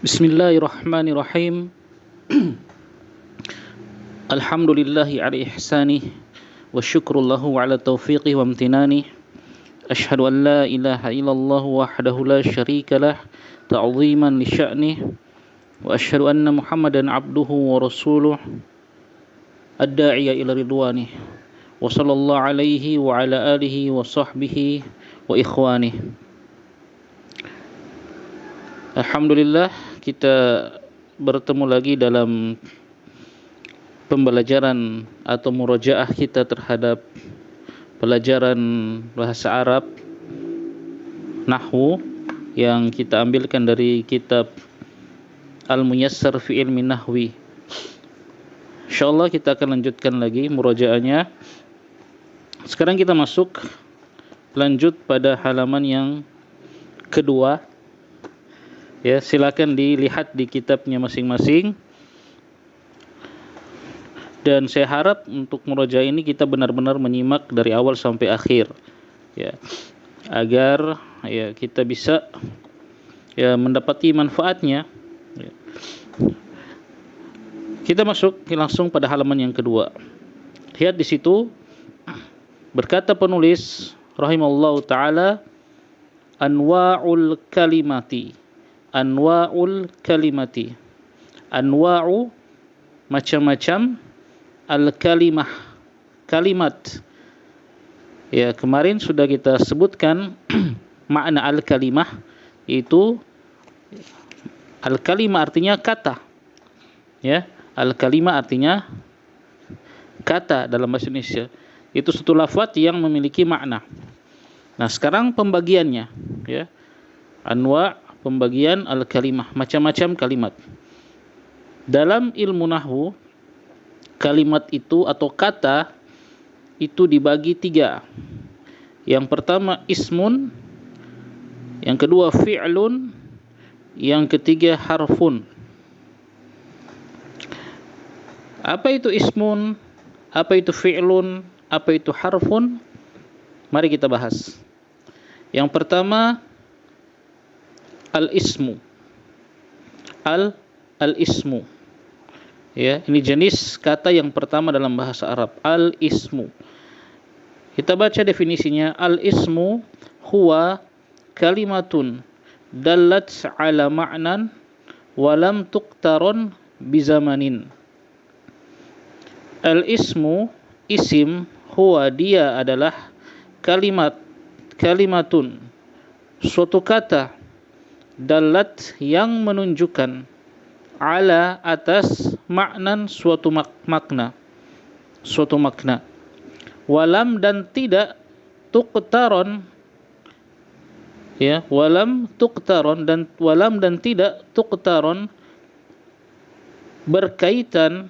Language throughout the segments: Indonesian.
Bismillahirrahmanirrahim. Alhamdulillahi ala ihsanih wa syukrullahu ala taufiqih wa amtinanih. Ashhadu an la ilaha illallah wahdahu la syarika lah ta'ziman li sya'nih wa ashhadu anna Muhammadan abduhu wa rasuluh ad-da'iya ila ridwanih wa sallallahu alaihi wa ala alihi wa sahbihi wa ikhwanih. Alhamdulillah, kita bertemu lagi dalam pembelajaran atau murajaah kita terhadap pelajaran bahasa Arab Nahwu yang kita ambilkan dari kitab Al-Muyassar fi Ilmi Nahwi. Insyaallah kita akan lanjutkan lagi murajaahnya. Sekarang kita lanjut pada halaman yang kedua. Ya, silakan dilihat di kitabnya masing-masing. Dan saya harap untuk murajaah ini kita benar-benar menyimak dari awal sampai akhir. Ya, agar ya kita bisa ya mendapati manfaatnya. Ya. Kita masuk langsung pada halaman yang kedua. Lihat di situ berkata penulis rahimallahu taala, anwa'ul kalimati. Anwa'ul kalimati. Anwa'u macam-macam, al-kalimah kalimat. Ya, kemarin sudah kita sebutkan makna al-kalimah, itu al-kalimah artinya kata. Ya, al-kalimah artinya kata dalam bahasa Indonesia. Itu satu lafaz yang memiliki makna. Nah, sekarang pembagiannya, ya. Anwa' pembagian al-kalimah, macam-macam kalimat. Dalam ilmu nahwu, kalimat itu atau kata itu dibagi tiga. Yang pertama ismun, yang kedua fi'lun, yang ketiga harfun. Apa itu ismun? Apa itu fi'lun? Apa itu harfun? Mari kita bahas. Yang pertama al-ismu. Al-ismu. Ya, ini jenis kata yang pertama dalam bahasa Arab, al-ismu. Kita baca definisinya. Al-ismu huwa kalimatun dallat ala ma'nan wa lam tuqtaron bizamanin. Al-ismu, isim, huwa dia adalah kalimatun, suatu kata, dalat yang menunjukkan, ala atas, maknan suatu makna, walam dan tidak, tuqtaron, ya, walam dan tidak tuqtaron berkaitan,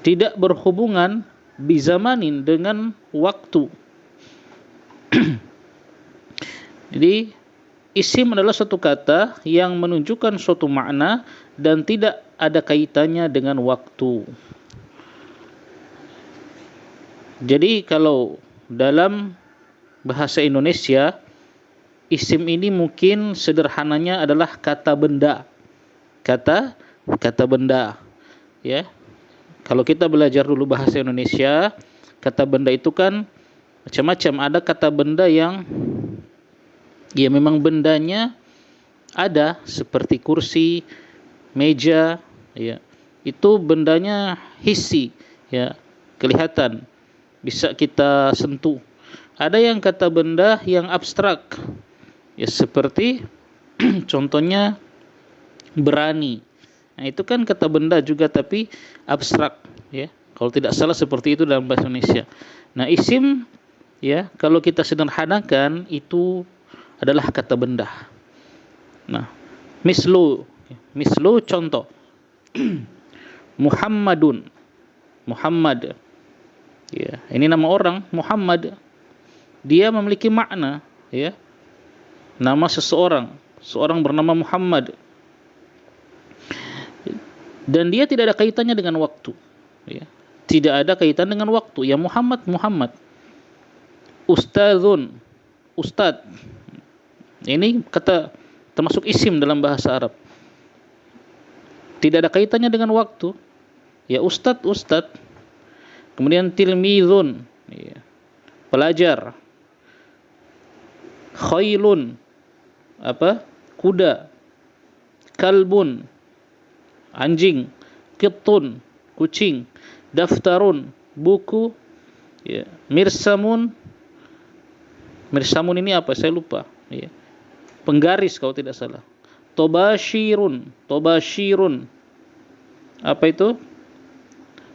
tidak berhubungan, bizamanin dengan waktu. Jadi isim adalah suatu kata yang menunjukkan suatu makna dan tidak ada kaitannya dengan waktu. Jadi kalau dalam bahasa Indonesia, isim ini mungkin sederhananya adalah kata benda. Kata benda. Ya. Kalau kita belajar dulu bahasa Indonesia, kata benda itu kan macam-macam. Ada kata benda yang ya memang bendanya ada, seperti kursi, meja, ya. Itu bendanya hissi, ya, kelihatan, bisa kita sentuh. Ada yang kata benda yang abstrak, ya, seperti contohnya berani. Nah, itu kan kata benda juga tapi abstrak, ya. Kalau tidak salah seperti itu dalam bahasa Indonesia. Nah, isim, ya, kalau kita sederhanakan itu adalah kata benda. Nah, mislu contoh. Muhammadun, Muhammad. Ya, ini nama orang Muhammad. Dia memiliki makna, ya. Nama seorang bernama Muhammad. Dan dia tidak ada kaitannya dengan waktu, ya. Tidak ada kaitan dengan waktu. Ya, Muhammad. Ustadzun, ustadz. Ini kata termasuk isim dalam bahasa Arab. Tidak ada kaitannya dengan waktu. Ya, ustadz, ustadz. Kemudian tilmizun, ya, pelajar. Khailun, apa? Kuda. Kalbun, anjing. Qittun, kucing. Daftarun, buku. Ya. Mirsamun ini apa? Saya lupa. Ya. Penggaris kalau tidak salah. Tobashirun. Apa itu?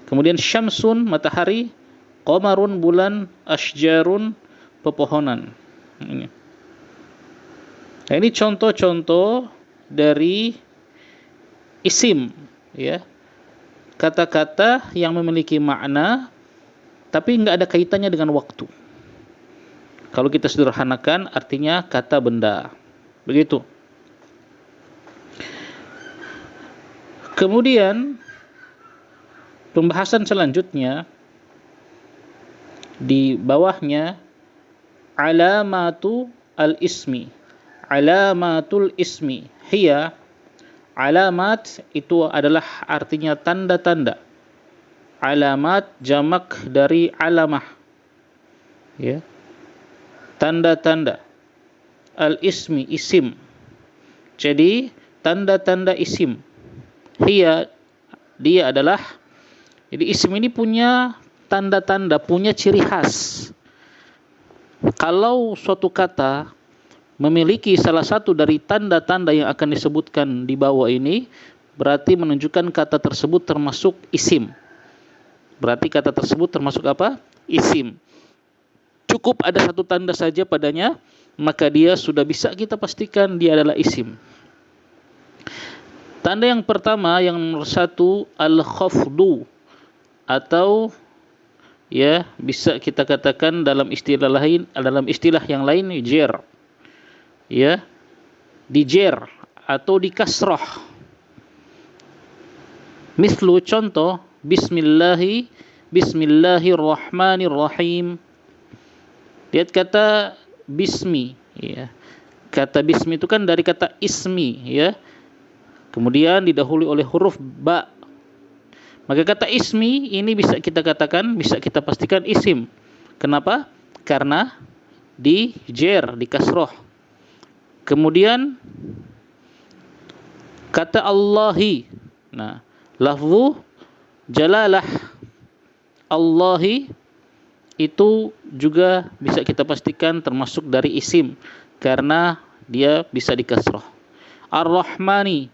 Kemudian syamsun, matahari. Qamarun, bulan. Ashjarun, pepohonan. Ini. Nah, ini contoh-contoh dari isim, ya. Kata-kata yang memiliki makna tapi nggak ada kaitannya dengan waktu. Kalau kita sederhanakan, artinya kata benda. Begitu. Kemudian pembahasan selanjutnya di bawahnya alamatul ismi hiya. Alamat itu adalah artinya tanda-tanda. Alamat jamak dari alamah, ya, tanda-tanda. Al-ismi, isim. Jadi tanda-tanda isim. Hiya, dia adalah. Jadi isim ini punya tanda-tanda, punya ciri khas. Kalau suatu kata memiliki salah satu dari tanda-tanda yang akan disebutkan di bawah ini, berarti menunjukkan kata tersebut termasuk isim. Berarti kata tersebut termasuk apa? Isim. Cukup ada satu tanda saja padanya, maka dia sudah bisa kita pastikan dia adalah isim. Tanda yang pertama, yang nomor 1, al-khafdu, atau ya bisa kita katakan dalam istilah yang lain jer. Ya, dijer atau dikasrah. Mislu, contoh, bismillahirrahmanirrahim. Lihat kata bismi, ya. Kata bismi itu kan dari kata ismi, ya. Kemudian didahului oleh huruf ba. Maka kata ismi ini bisa kita katakan, bisa kita pastikan isim. Kenapa? Karena dijer, dikasrah. Kemudian kata Allahi. Nah, lafzu jalalah Allahi itu juga bisa kita pastikan termasuk dari isim karena dia bisa dikasrah. Ar-Rahmani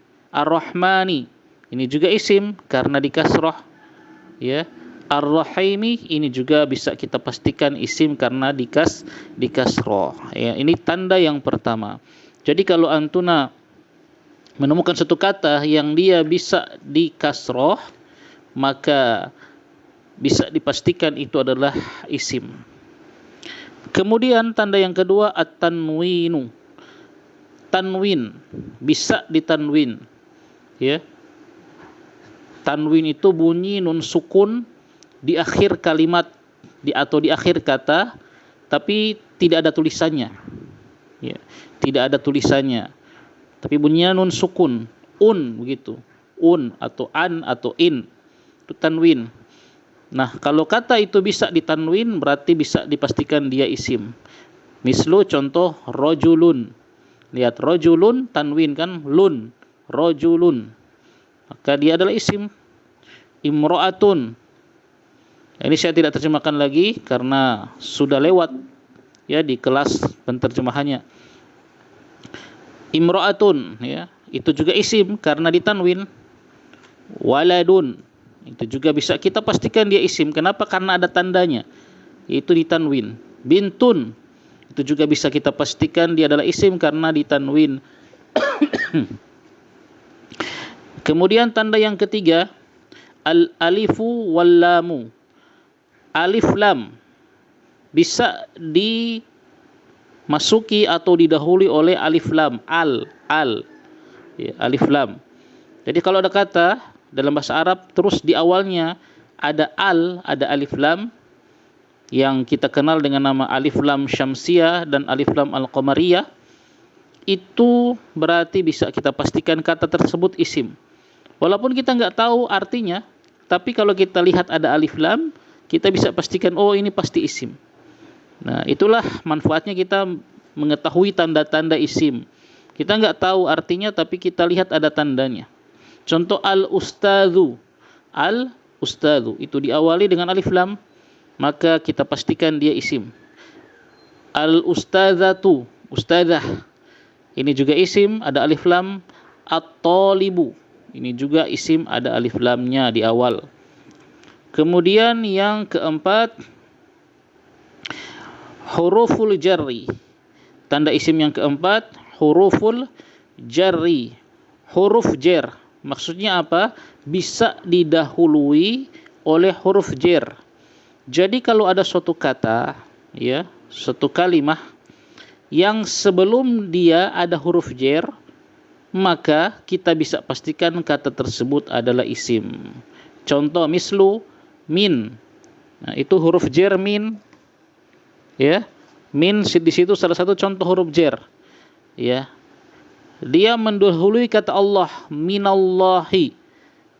ini juga isim karena dikasrah, ya. Ar-Rahimi ini juga bisa kita pastikan isim karena dikasrah. Ya, ini tanda yang pertama. Jadi kalau antuna menemukan satu kata yang dia bisa dikasrah, maka bisa dipastikan itu adalah isim. Kemudian tanda yang kedua at-tanwinu. Tanwin, bisa ditanwin, ya. Tanwin itu bunyi nun sukun di akhir kalimat atau di akhir kata, tapi tidak ada tulisannya, ya, tidak ada tulisannya, tapi bunyinya nun sukun, begitu, atau an atau in, itu tanwin. Nah, kalau kata itu bisa ditanwin, berarti bisa dipastikan dia isim. Mislu, contoh, rojulun. Lihat, rojulun tanwin kan, lun, rojulun, maka dia adalah isim. Imro'atun. Ini saya tidak terjemahkan lagi karena sudah lewat, ya, di kelas penterjemahannya. Imro'atun, ya, itu juga isim karena ditanwin. Waladun, itu juga bisa kita pastikan dia isim. Kenapa? Karena ada tandanya, itu ditanwin. Bintun, itu juga bisa kita pastikan dia adalah isim karena ditanwin. Kemudian tanda yang ketiga, al-alifu wal-lamu. Alif lam bisa dimasuki atau didahului oleh alif lam, ya, alif lam. Jadi kalau ada kata dalam bahasa Arab terus di awalnya ada ada alif lam yang kita kenal dengan nama alif lam syamsiyah dan alif lam al-qamariyah, itu berarti bisa kita pastikan kata tersebut isim. Walaupun kita nggak tahu artinya, tapi kalau kita lihat ada alif lam, kita bisa pastikan, oh ini pasti isim. Nah, itulah manfaatnya kita mengetahui tanda-tanda isim. Kita nggak tahu artinya, tapi kita lihat ada tandanya. Contoh al-ustadzu. Al-ustadzu itu diawali dengan alif lam, maka kita pastikan dia isim. Al-ustadzatu, ustadzah. Ini juga isim, ada alif lam. At-talibu. Ini juga isim, ada alif lamnya di awal. Kemudian yang keempat, huruful jarri. Tanda isim yang keempat, huruful jarri. Huruf jar. Maksudnya apa? Bisa didahului oleh huruf jar. Jadi kalau ada suatu kata, ya, suatu kalimah yang sebelum dia ada huruf jar, maka kita bisa pastikan kata tersebut adalah isim. Contoh mislu min. Nah, itu huruf jar min. Ya. Min di situ salah satu contoh huruf jar. Ya. Dia mendahului kata Allah, minallahi.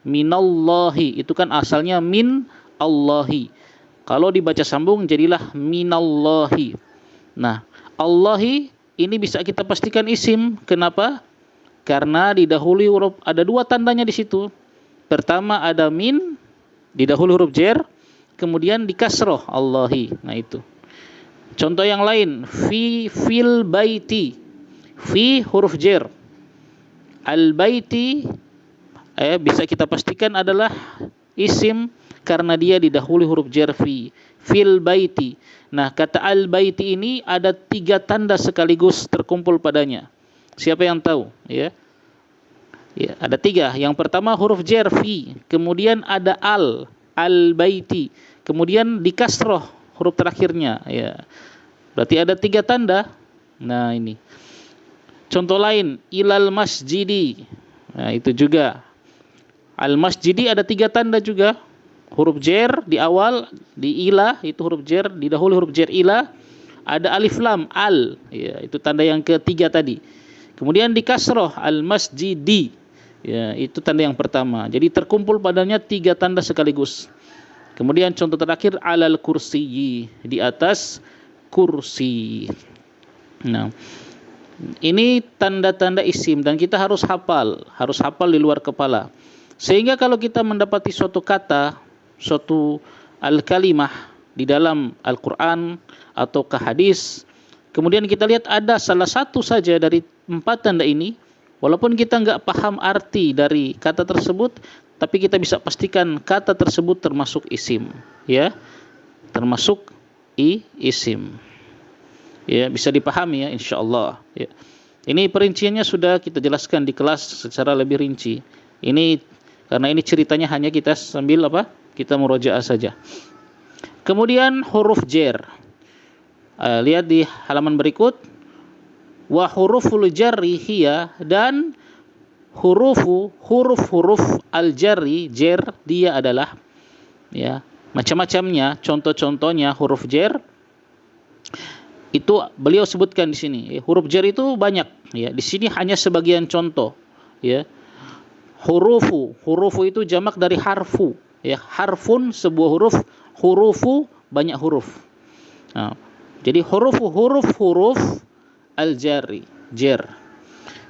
Minallahi itu kan asalnya min Allahi. Kalau dibaca sambung jadilah minallahi. Nah, Allahi ini bisa kita pastikan isim. Kenapa? Karena didahului huruf, ada dua tandanya di situ. Pertama ada min, didahului huruf jar, kemudian dikasroh Allahi. Nah itu. Contoh yang lain, fil baiti. Fi huruf jar. Al baiti bisa kita pastikan adalah isim karena dia didahului huruf jar fi. Fil baiti. Nah, kata al baiti ini ada 3 tanda sekaligus terkumpul padanya. Siapa yang tahu? Ya, ada 3. Yang pertama huruf jar fi, kemudian ada al baiti, kemudian dikasroh huruf terakhirnya. Ya, berarti ada 3 tanda. Nah ini. Contoh lain, ilal masjidi. Nah itu juga. Al masjidi ada 3 tanda juga. Huruf jar di awal, di ila itu huruf jar, didahului huruf jar ila, ada alif lam al, ya itu tanda yang ketiga tadi. Kemudian di kasroh al masjidi, ya itu tanda yang pertama. Jadi terkumpul padanya 3 tanda sekaligus. Kemudian contoh terakhir alal kursiyi, di atas kursi. Nah, ini tanda-tanda isim dan kita harus hafal di luar kepala. Sehingga kalau kita mendapati suatu kata, suatu al-kalimah di dalam Al-Quran atau ke hadis, kemudian kita lihat ada salah satu saja dari 4 tanda ini, walaupun kita nggak paham arti dari kata tersebut, tapi kita bisa pastikan kata tersebut termasuk isim, ya, termasuk isim, ya, bisa dipahami ya, insyaallah. Ya. Ini perinciannya sudah kita jelaskan di kelas secara lebih rinci. Ini karena ini ceritanya hanya kita sambil kita murojaah saja. Kemudian huruf jar. Lihat di halaman berikut. Wa huruful jarri hiya, dan huruf al-jarri, jar dia adalah, ya, macam-macamnya, contoh-contohnya huruf jar itu beliau sebutkan di sini. Huruf jar itu banyak, ya. Di sini hanya sebagian contoh, ya. Hurufu itu jamak dari harfu, ya. Harfun sebuah huruf, hurufu banyak huruf. Nah, jadi huruf al-jarri, jar.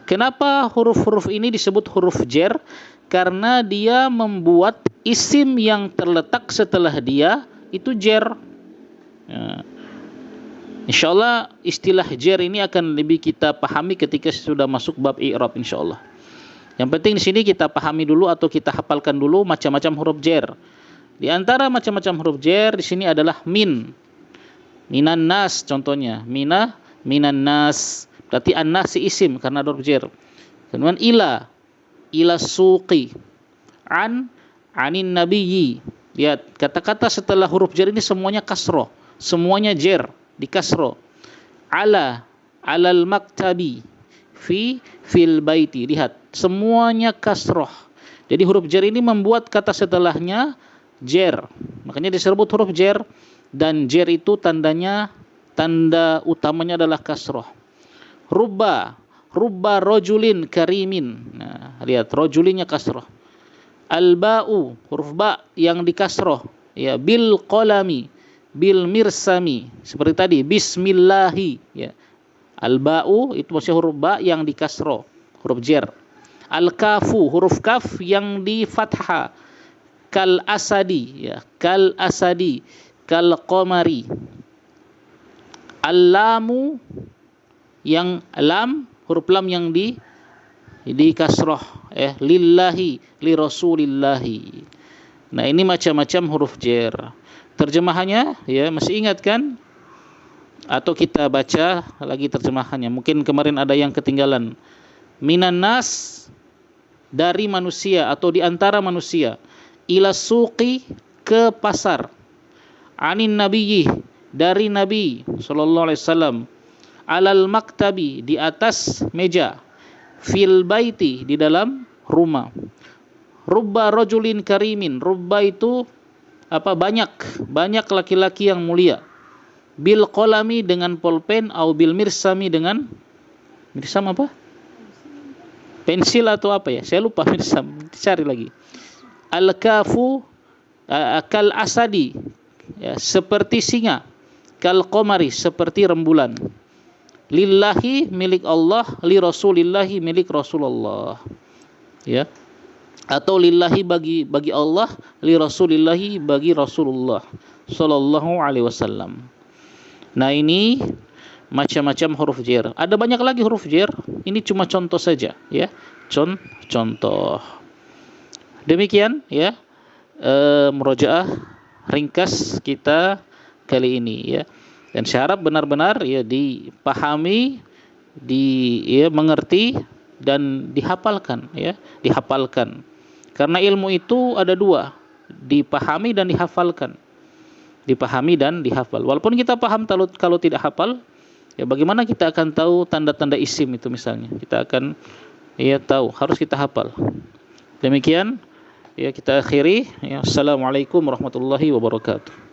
Kenapa huruf-huruf ini disebut huruf jar? Karena dia membuat isim yang terletak setelah dia itu jar. Ya. Insyaallah istilah jar ini akan lebih kita pahami ketika sudah masuk bab i'rab insyaallah. Yang penting di sini kita pahami dulu atau kita hafalkan dulu macam-macam huruf jar. Di antara macam-macam huruf jar di sini adalah min. Minan nas contohnya. Minan nas. Berarti an-nas isim karena huruf jar. Kemudian ila suqi. Anin nabiyyi. Lihat, kata-kata setelah huruf jar ini semuanya kasroh, semuanya jar, di kasroh. Alal maktabi. Fil baiti. Lihat, semuanya kasroh. Jadi huruf jar ini membuat kata setelahnya jar. Makanya disebut huruf jar. Dan jar itu tanda utamanya adalah kasroh. Rubba rubba rajulin karimin. Nah, lihat rajulinnya kasrah. Al-ba'u, huruf ba yang dikasrah, ya, bil qalami, bil mirsami, seperti tadi bismillahi, ya. Al-ba'u itu maksudnya huruf ba yang dikasrah, huruf jar. Al-kafu, huruf kaf yang di fathah, kal asadi, ya, kal asadi, kal qamari. Al-lamu, yang lam, huruf lam yang di kasrah, lillahi, li rasulillahi. Nah, ini macam-macam huruf jar. Terjemahannya, ya, masih ingat kan? Atau kita baca lagi terjemahannya. Mungkin kemarin ada yang ketinggalan. Minan nas, dari manusia atau di antara manusia. Ila suqi, ke pasar. Anin nabiyyi, dari nabi sallallahu alaihi wasallam. Alal maktabi, di atas meja. Fil baiti, di dalam rumah. Rubba rajulin karimin, rubba itu apa, banyak laki-laki yang mulia. Bil qalami, dengan pulpen, au bil mirsami, dengan mirsam apa? Pensil atau apa ya? Saya lupa mirsam, cari lagi. Al kafu, kal asadi, ya, seperti singa. Kal qamari, seperti rembulan. Lillahi, milik Allah, li rasulillahi, milik Rasulullah, ya, atau lillahi, bagi Allah, li rasulillahi, bagi Rasulullah sallallahu alaihi wasallam. Nah, ini macam-macam huruf jar. Ada banyak lagi huruf jar. Ini cuma contoh saja, ya, contoh. Demikian, ya, murojaah ringkas kita kali ini, ya. Dan saya harap benar-benar, ya, dipahami, mengerti dan dihafalkan, ya, dihafalkan. Karena ilmu itu ada dua, dipahami dan dihafalkan. Dipahami dan dihafal. Walaupun kita paham, kalau tidak hafal, ya, bagaimana kita akan tahu tanda-tanda isim itu misalnya? Kita akan, ya, tahu, harus kita hafal. Demikian, ya, kita akhiri, ya. Assalamualaikum warahmatullahi wabarakatuh.